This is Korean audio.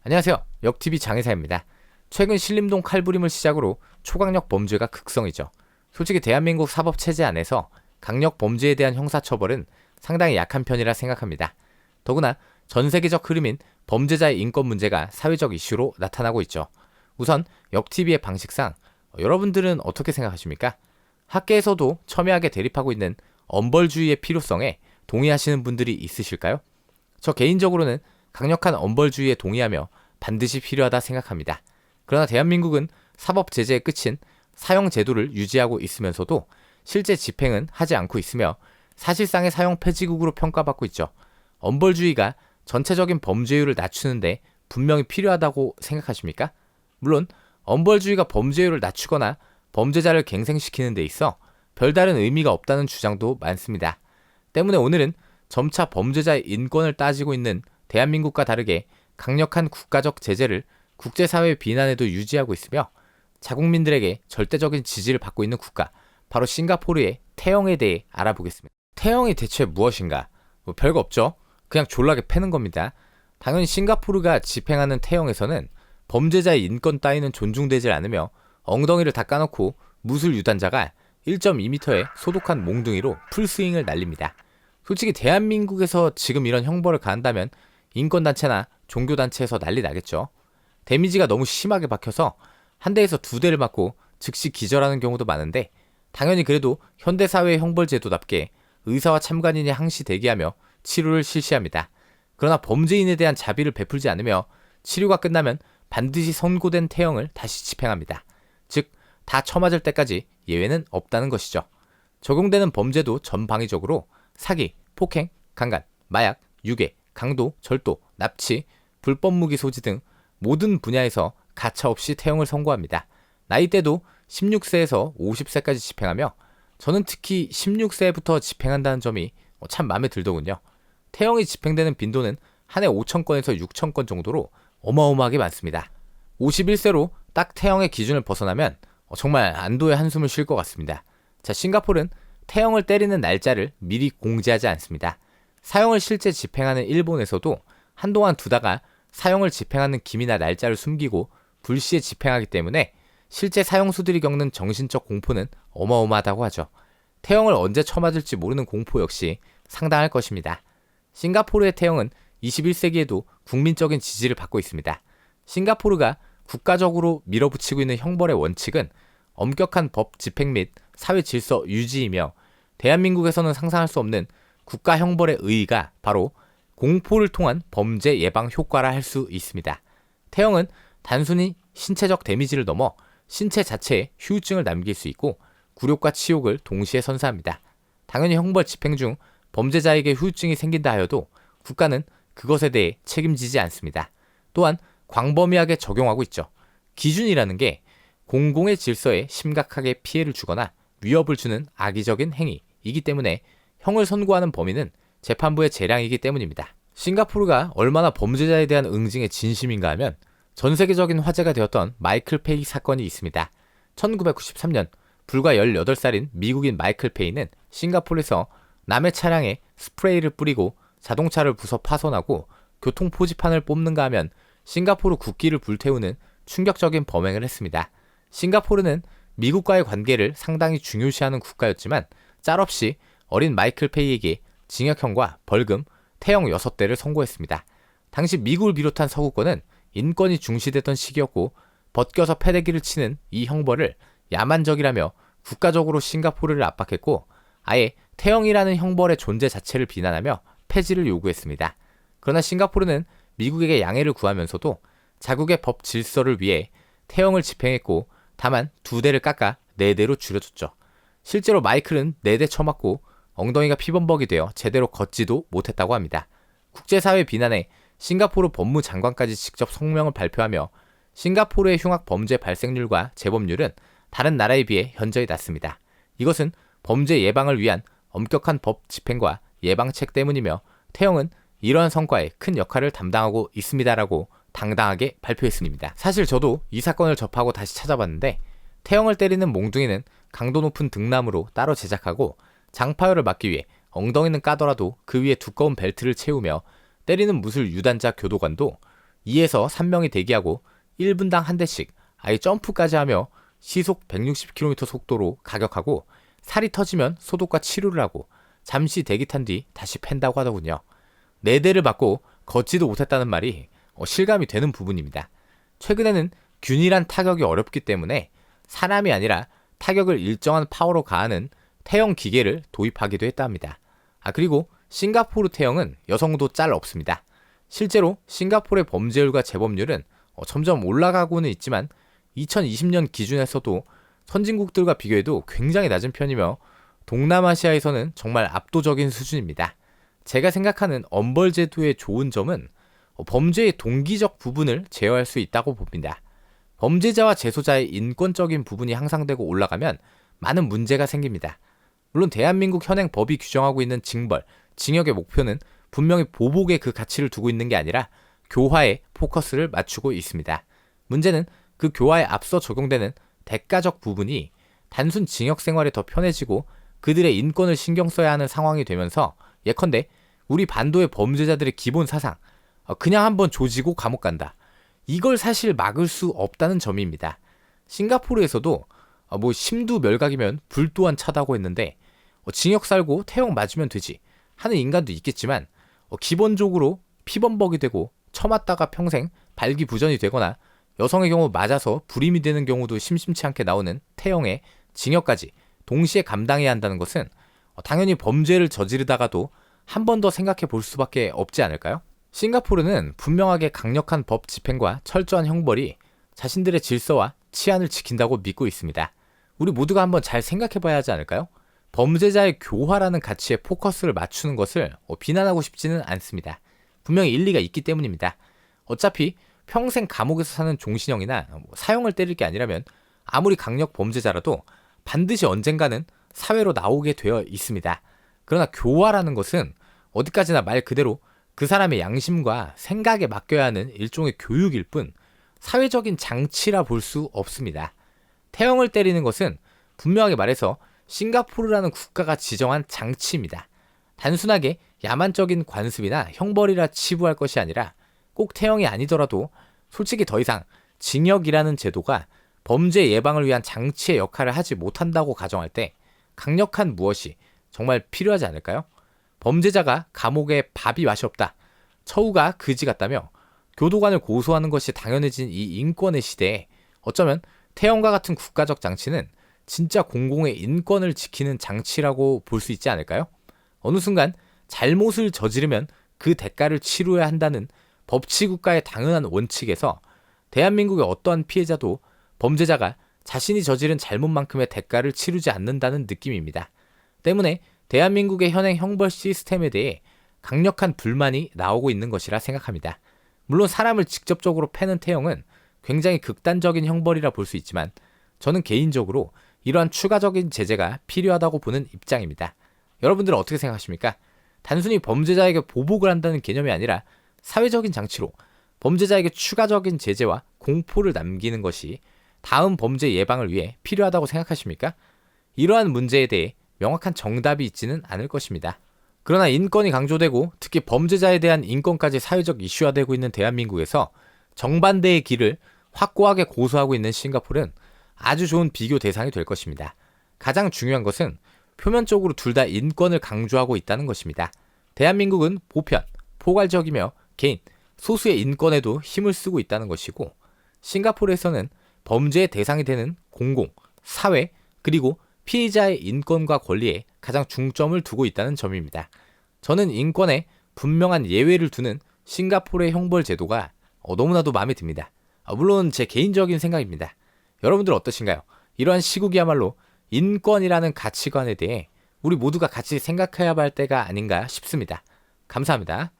안녕하세요. 역TV 장의사입니다. 최근 신림동 칼부림을 시작으로 초강력 범죄가 극성이죠. 솔직히 대한민국 사법체제 안에서 강력 범죄에 대한 형사처벌은 상당히 약한 편이라 생각합니다. 더구나 전 세계적 흐름인 범죄자의 인권 문제가 사회적 이슈로 나타나고 있죠. 우선 역TV의 방식상 여러분들은 어떻게 생각하십니까? 학계에서도 첨예하게 대립하고 있는 엄벌주의의 필요성에 동의하시는 분들이 있으실까요? 저 개인적으로는 강력한 엄벌주의에 동의하며 반드시 필요하다 생각합니다. 그러나 대한민국은 사법 제재의 끝인 사형 제도를 유지하고 있으면서도 실제 집행은 하지 않고 있으며 사실상의 사형 폐지국으로 평가받고 있죠. 엄벌주의가 전체적인 범죄율을 낮추는데 분명히 필요하다고 생각하십니까? 물론 엄벌주의가 범죄율을 낮추거나 범죄자를 갱생시키는 데 있어 별다른 의미가 없다는 주장도 많습니다. 때문에 오늘은 점차 범죄자의 인권을 따지고 있는 대한민국과 다르게 강력한 국가적 제재를 국제사회의 비난에도 유지하고 있으며 자국민들에게 절대적인 지지를 받고 있는 국가, 바로 싱가포르의 태형에 대해 알아보겠습니다. 태형이 대체 무엇인가? 별거 없죠. 그냥 졸라게 패는 겁니다. 당연히 싱가포르가 집행하는 태형에서는 범죄자의 인권 따위는 존중되지 않으며 엉덩이를 다 까놓고 무술 유단자가 1.2m의 소독한 몽둥이로 풀스윙을 날립니다. 솔직히 대한민국에서 지금 이런 형벌을 가한다면 인권단체나 종교단체에서 난리 나겠죠. 데미지가 너무 심하게 박혀서 한 대에서 두 대를 맞고 즉시 기절하는 경우도 많은데 당연히 그래도 현대사회의 형벌제도답게 의사와 참관인이 항시 대기하며 치료를 실시합니다. 그러나 범죄인에 대한 자비를 베풀지 않으며 치료가 끝나면 반드시 선고된 태형을 다시 집행합니다. 즉, 다 처맞을 때까지 예외는 없다는 것이죠. 적용되는 범죄도 전방위적으로 사기, 폭행, 강간, 마약, 유괴, 강도, 절도, 납치, 불법 무기 소지 등 모든 분야에서 가차없이 태형을 선고합니다. 나이대도 16세에서 50세까지 집행하며 저는 특히 16세부터 집행한다는 점이 참 마음에 들더군요. 태형이 집행되는 빈도는 한 해 5,000건에서 6,000건 정도로 어마어마하게 많습니다. 51세로 딱 태형의 기준을 벗어나면 정말 안도의 한숨을 쉴 것 같습니다. 자, 싱가포르는 태형을 때리는 날짜를 미리 공지하지 않습니다. 사형을 실제 집행하는 일본에서도 한동안 두다가 사형을 집행하는 기미나 날짜를 숨기고 불시에 집행하기 때문에 실제 사형수들이 겪는 정신적 공포는 어마어마하다고 하죠. 태형을 언제 처맞을지 모르는 공포 역시 상당할 것입니다. 싱가포르의 태형은 21세기에도 국민적인 지지를 받고 있습니다. 싱가포르가 국가적으로 밀어붙이고 있는 형벌의 원칙은 엄격한 법 집행 및 사회 질서 유지이며 대한민국에서는 상상할 수 없는 국가 형벌의 의의가 바로 공포를 통한 범죄 예방 효과라 할 수 있습니다. 태형은 단순히 신체적 데미지를 넘어 신체 자체에 후유증을 남길 수 있고 굴욕과 치욕을 동시에 선사합니다. 당연히 형벌 집행 중 범죄자에게 후유증이 생긴다 하여도 국가는 그것에 대해 책임지지 않습니다. 또한 광범위하게 적용하고 있죠. 기준이라는 게 공공의 질서에 심각하게 피해를 주거나 위협을 주는 악의적인 행위이기 때문에 형을 선고하는 범위는 재판부의 재량이기 때문입니다. 싱가포르가 얼마나 범죄자에 대한 응징에 진심인가 하면 전 세계적인 화제가 되었던 마이클 페이 사건이 있습니다. 1993년 불과 18살인 미국인 마이클 페이는 싱가포르에서 남의 차량에 스프레이를 뿌리고 자동차를 부숴 파손하고 교통 표지판을 뽑는가 하면 싱가포르 국기를 불태우는 충격적인 범행을 했습니다. 싱가포르는 미국과의 관계를 상당히 중요시하는 국가였지만 짤없이 어린 마이클 페이에게 징역형과 벌금, 태형 6대를 선고했습니다. 당시 미국을 비롯한 서구권은 인권이 중시되던 시기였고 벗겨서 패대기를 치는 이 형벌을 야만적이라며 국가적으로 싱가포르를 압박했고 아예 태형이라는 형벌의 존재 자체를 비난하며 폐지를 요구했습니다. 그러나 싱가포르는 미국에게 양해를 구하면서도 자국의 법 질서를 위해 태형을 집행했고 다만 2대를 깎아 4대로 줄여줬죠. 실제로 마이클은 4대 쳐맞고 엉덩이가 피범벅이 되어 제대로 걷지도 못했다고 합니다. 국제사회 비난에 싱가포르 법무장관까지 직접 성명을 발표하며 싱가포르의 흉악 범죄 발생률과 재범률은 다른 나라에 비해 현저히 낮습니다. 이것은 범죄 예방을 위한 엄격한 법 집행과 예방책 때문이며 태형은 이러한 성과에 큰 역할을 담당하고 있습니다라고 당당하게 발표했습니다. 사실 저도 이 사건을 접하고 다시 찾아봤는데 태형을 때리는 몽둥이는 강도 높은 등나무로 따로 제작하고 장파열을 막기 위해 엉덩이는 까더라도 그 위에 두꺼운 벨트를 채우며 때리는 무술 유단자 교도관도 2에서 3명이 대기하고 1분당 한 대씩 아예 점프까지 하며 시속 160km 속도로 가격하고 살이 터지면 소독과 치료를 하고 잠시 대기 탄 뒤 다시 팬다고 하더군요. 4대를 받고 걷지도 못했다는 말이 실감이 되는 부분입니다. 최근에는 균일한 타격이 어렵기 때문에 사람이 아니라 타격을 일정한 파워로 가하는 태형 기계를 도입하기도 했다 합니다. 그리고 싱가포르 태형은 여성도 짤 없습니다. 실제로 싱가포르의 범죄율과 재범률은 점점 올라가고는 있지만 2020년 기준에서도 선진국들과 비교해도 굉장히 낮은 편이며 동남아시아에서는 정말 압도적인 수준입니다. 제가 생각하는 엄벌 제도의 좋은 점은 범죄의 동기적 부분을 제어할 수 있다고 봅니다. 범죄자와 재소자의 인권적인 부분이 향상되고 올라가면 많은 문제가 생깁니다. 물론 대한민국 현행 법이 규정하고 있는 징벌, 징역의 목표는 분명히 보복에 그 가치를 두고 있는 게 아니라 교화에 포커스를 맞추고 있습니다. 문제는 그 교화에 앞서 적용되는 대가적 부분이 단순 징역 생활에 더 편해지고 그들의 인권을 신경 써야 하는 상황이 되면서 예컨대 우리 반도의 범죄자들의 기본 사상, 그냥 한번 조지고 감옥 간다. 이걸 사실 막을 수 없다는 점입니다. 싱가포르에서도 심두 멸각이면 불 또한 차다고 했는데 징역 살고 태형 맞으면 되지 하는 인간도 있겠지만 기본적으로 피범벅이 되고 처맞다가 평생 발기부전이 되거나 여성의 경우 맞아서 불임이 되는 경우도 심심치 않게 나오는 태형의 징역까지 동시에 감당해야 한다는 것은 당연히 범죄를 저지르다가도 한 번 더 생각해 볼 수밖에 없지 않을까요? 싱가포르는 분명하게 강력한 법 집행과 철저한 형벌이 자신들의 질서와 치안을 지킨다고 믿고 있습니다. 우리 모두가 한번 잘 생각해 봐야 하지 않을까요? 범죄자의 교화라는 가치에 포커스를 맞추는 것을 비난하고 싶지는 않습니다. 분명히 일리가 있기 때문입니다. 어차피 평생 감옥에서 사는 종신형이나 사형을 때릴 게 아니라면 아무리 강력 범죄자라도 반드시 언젠가는 사회로 나오게 되어 있습니다. 그러나 교화라는 것은 어디까지나 말 그대로 그 사람의 양심과 생각에 맡겨야 하는 일종의 교육일 뿐 사회적인 장치라 볼 수 없습니다. 태형을 때리는 것은 분명하게 말해서 싱가포르라는 국가가 지정한 장치입니다. 단순하게 야만적인 관습이나 형벌이라 치부할 것이 아니라 꼭 태형이 아니더라도 솔직히 더 이상 징역이라는 제도가 범죄 예방을 위한 장치의 역할을 하지 못한다고 가정할 때 강력한 무엇이 정말 필요하지 않을까요? 범죄자가 감옥에 밥이 맛이 없다, 처우가 그지 같다며 교도관을 고소하는 것이 당연해진 이 인권의 시대에 어쩌면 태형과 같은 국가적 장치는 진짜 공공의 인권을 지키는 장치라고 볼 수 있지 않을까요? 어느 순간 잘못을 저지르면 그 대가를 치러야 한다는 법치국가의 당연한 원칙에서 대한민국의 어떠한 피해자도 범죄자가 자신이 저지른 잘못만큼의 대가를 치르지 않는다는 느낌입니다. 때문에 대한민국의 현행 형벌 시스템에 대해 강력한 불만이 나오고 있는 것이라 생각합니다. 물론 사람을 직접적으로 패는 태형은 굉장히 극단적인 형벌이라 볼 수 있지만 저는 개인적으로 이러한 추가적인 제재가 필요하다고 보는 입장입니다. 여러분들은 어떻게 생각하십니까? 단순히 범죄자에게 보복을 한다는 개념이 아니라 사회적인 장치로 범죄자에게 추가적인 제재와 공포를 남기는 것이 다음 범죄 예방을 위해 필요하다고 생각하십니까? 이러한 문제에 대해 명확한 정답이 있지는 않을 것입니다. 그러나 인권이 강조되고 특히 범죄자에 대한 인권까지 사회적 이슈화되고 있는 대한민국에서 정반대의 길을 확고하게 고수하고 있는 싱가포르는 아주 좋은 비교 대상이 될 것입니다. 가장 중요한 것은 표면적으로 둘 다 인권을 강조하고 있다는 것입니다. 대한민국은 보편, 포괄적이며 개인, 소수의 인권에도 힘을 쓰고 있다는 것이고 싱가포르에서는 범죄의 대상이 되는 공공, 사회, 그리고 피해자의 인권과 권리에 가장 중점을 두고 있다는 점입니다. 저는 인권에 분명한 예외를 두는 싱가포르의 형벌 제도가 너무나도 마음에 듭니다. 물론 제 개인적인 생각입니다. 여러분들 어떠신가요? 이러한 시국이야말로 인권이라는 가치관에 대해 우리 모두가 같이 생각해야 할 때가 아닌가 싶습니다. 감사합니다.